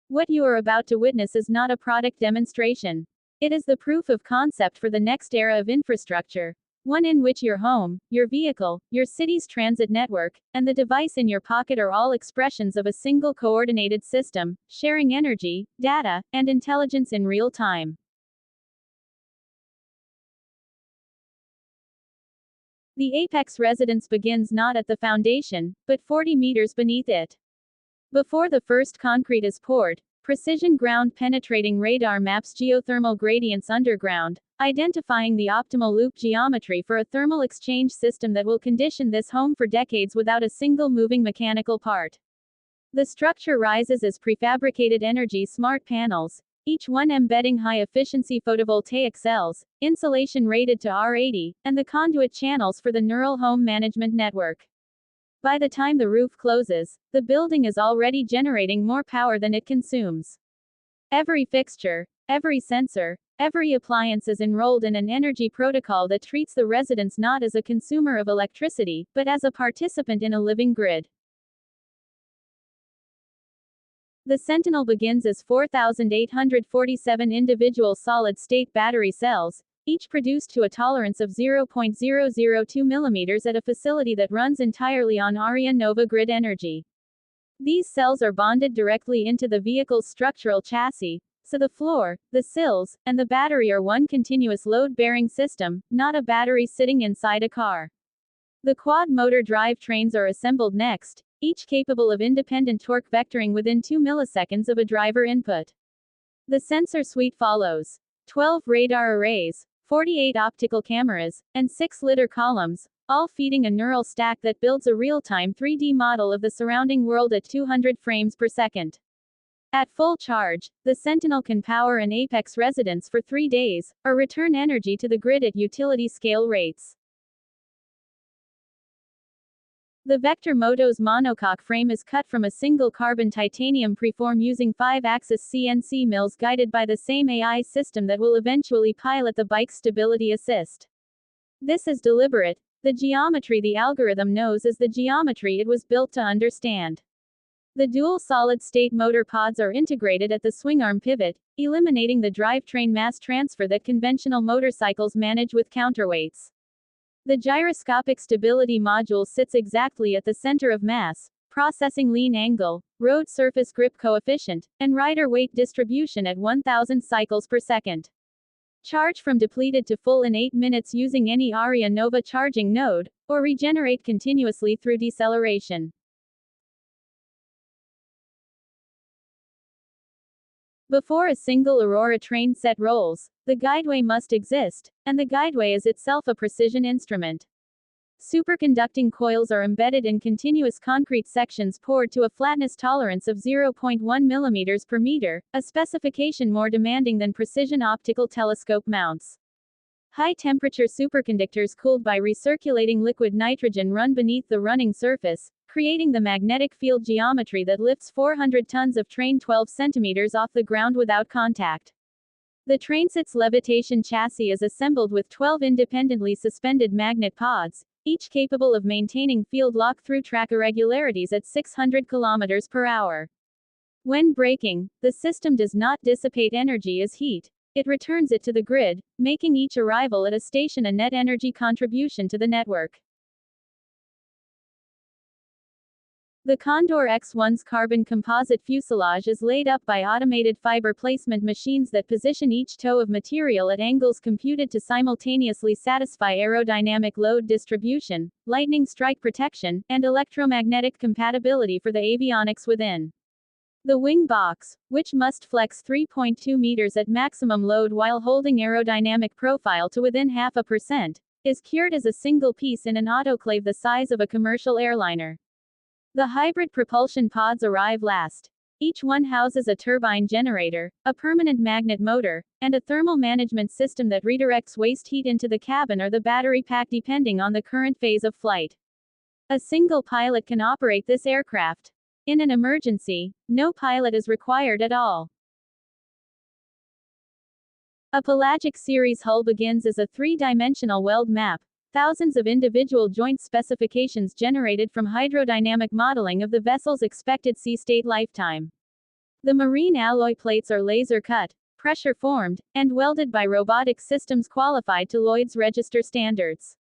What you are about to witness is not a product demonstration. It is the proof of concept for the next era of infrastructure. One in which your home, your vehicle, your city's transit network, and the device in your pocket are all expressions of a single coordinated system, sharing energy, data, and intelligence in real time. The apex residence begins not at the foundation, but 40 meters beneath it. Before the first concrete is poured, precision ground-penetrating radar maps geothermal gradients underground, identifying the optimal loop geometry for a thermal exchange system that will condition this home for decades without a single moving mechanical part. The structure rises as prefabricated energy smart panels, each one embedding high-efficiency photovoltaic cells, insulation rated to R80, and the conduit channels for the neural home management network. By the time the roof closes, the building is already generating more power than it consumes. Every fixture, every sensor, every appliance is enrolled in an energy protocol that treats the residents not as a consumer of electricity, but as a participant in a living grid. The Sentinel begins as 4,847 individual solid-state battery cells, each produced to a tolerance of 0.002 mm at a facility that runs entirely on Aria Nova grid energy. These cells are bonded directly into the vehicle's structural chassis, so the floor, the sills, and the battery are one continuous load-bearing system, not a battery sitting inside a car. The quad-motor drivetrains are assembled next, each capable of independent torque vectoring within 2 milliseconds of a driver input. The sensor suite follows: 12 radar arrays, 48 optical cameras, and 6 lidar columns, all feeding a neural stack that builds a real-time 3D model of the surrounding world at 200 frames per second. At full charge, the Sentinel can power an apex residence for 3 days, or return energy to the grid at utility-scale rates. The Vector Moto's monocoque frame is cut from a single carbon titanium preform using 5-axis CNC mills guided by the same AI system that will eventually pilot the bike's stability assist. This is deliberate. The geometry the algorithm knows is the geometry it was built to understand. The dual solid-state motor pods are integrated at the swingarm pivot, eliminating the drivetrain mass transfer that conventional motorcycles manage with counterweights. The gyroscopic stability module sits exactly at the center of mass, processing lean angle, road surface grip coefficient, and rider weight distribution at 1000 cycles per second. Charge from depleted to full in 8 minutes using any Aria Nova charging node, or regenerate continuously through deceleration. Before a single Aurora train set rolls, the guideway must exist, and the guideway is itself a precision instrument. Superconducting coils are embedded in continuous concrete sections poured to a flatness tolerance of 0.1 mm per meter, a specification more demanding than precision optical telescope mounts. High-temperature superconductors cooled by recirculating liquid nitrogen run beneath the running surface, creating the magnetic field geometry that lifts 400 tons of train 12 centimeters off the ground without contact. The trainsit's levitation chassis is assembled with 12 independently suspended magnet pods, each capable of maintaining field lock through track irregularities at 600 km per hour. When braking, the system does not dissipate energy as heat. It returns it to the grid, making each arrival at a station a net energy contribution to the network. The Condor X1's carbon composite fuselage is laid up by automated fiber placement machines that position each toe of material at angles computed to simultaneously satisfy aerodynamic load distribution, lightning strike protection, and electromagnetic compatibility for the avionics within. The wing box, which must flex 3.2 meters at maximum load while holding aerodynamic profile to within 0.5%, is cured as a single piece in an autoclave the size of a commercial airliner. The hybrid propulsion pods arrive last. Each one houses a turbine generator, a permanent magnet motor, and a thermal management system that redirects waste heat into the cabin or the battery pack depending on the current phase of flight. A single pilot can operate this aircraft. In an emergency, no pilot is required at all. A pelagic series hull begins as a three-dimensional weld map, thousands of individual joint specifications generated from hydrodynamic modeling of the vessel's expected sea state lifetime. The marine alloy plates are laser cut, pressure formed, and welded by robotic systems qualified to Lloyd's Register standards.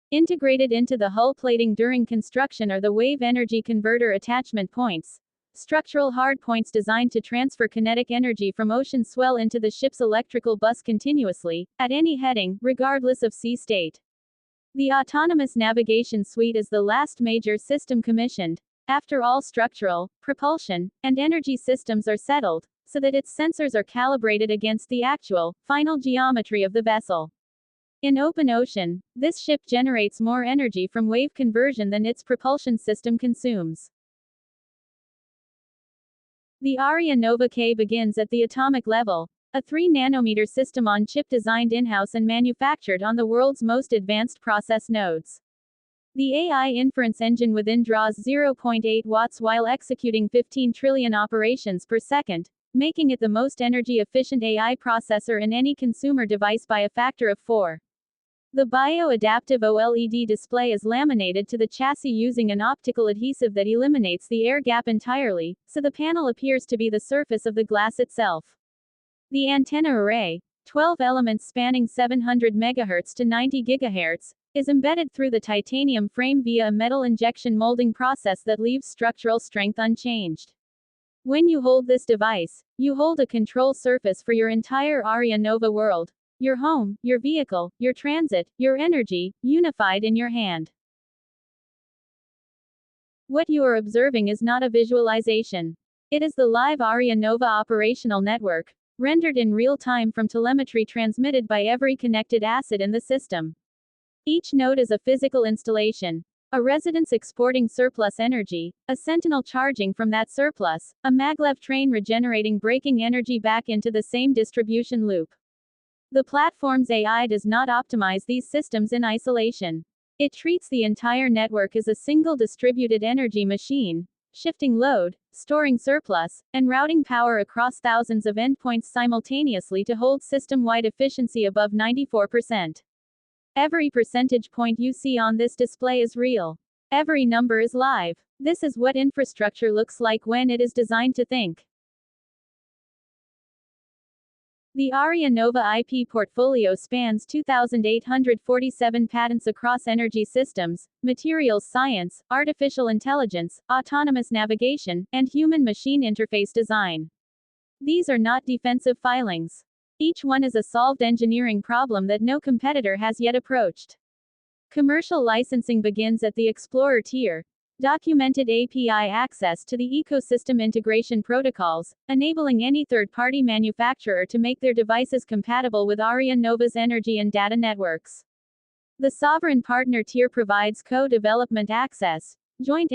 Integrated into the hull plating during construction are the wave energy converter attachment points, structural hard points designed to transfer kinetic energy from ocean swell into the ship's electrical bus continuously, at any heading, regardless of sea state. The autonomous navigation suite is the last major system commissioned, after all structural, propulsion, and energy systems are settled, so that its sensors are calibrated against the actual, final geometry of the vessel. In open ocean, this ship generates more energy from wave conversion than its propulsion system consumes. The Aria Nova K begins at the atomic level, a 3-nanometer system-on-chip designed in-house and manufactured on the world's most advanced process nodes. The AI inference engine within draws 0.8 watts while executing 15 trillion operations per second, making it the most energy-efficient AI processor in any consumer device by a factor of 4. The bio-adaptive OLED display is laminated to the chassis using an optical adhesive that eliminates the air gap entirely, so the panel appears to be the surface of the glass itself. The antenna array, 12 elements spanning 700 MHz to 90 GHz, is embedded through the titanium frame via a metal injection molding process that leaves structural strength unchanged. When you hold this device, you hold a control surface for your entire Aria Nova world. Your home, your vehicle, your transit, your energy, unified in your hand. What you are observing is not a visualization. It is the live Aria Nova operational network, rendered in real time from telemetry transmitted by every connected asset in the system. Each node is a physical installation. A residence exporting surplus energy, a sentinel charging from that surplus, a maglev train regenerating braking energy back into the same distribution loop. The platform's AI does not optimize these systems in isolation. It treats the entire network as a single distributed energy machine, shifting load, storing surplus, and routing power across thousands of endpoints simultaneously to hold system-wide efficiency above 94%. Every percentage point you see on this display is real. Every number is live. This is what infrastructure looks like when it is designed to think. The Aria Nova IP portfolio spans 2,847 patents across energy systems, materials science, artificial intelligence, autonomous navigation, and human-machine interface design. These are not defensive filings. Each one is a solved engineering problem that no competitor has yet approached. Commercial licensing begins at the Explorer tier. Documented API access to the ecosystem integration protocols, enabling any third-party manufacturer to make their devices compatible with Aria Nova's energy and data networks. The sovereign partner tier provides co-development access, joint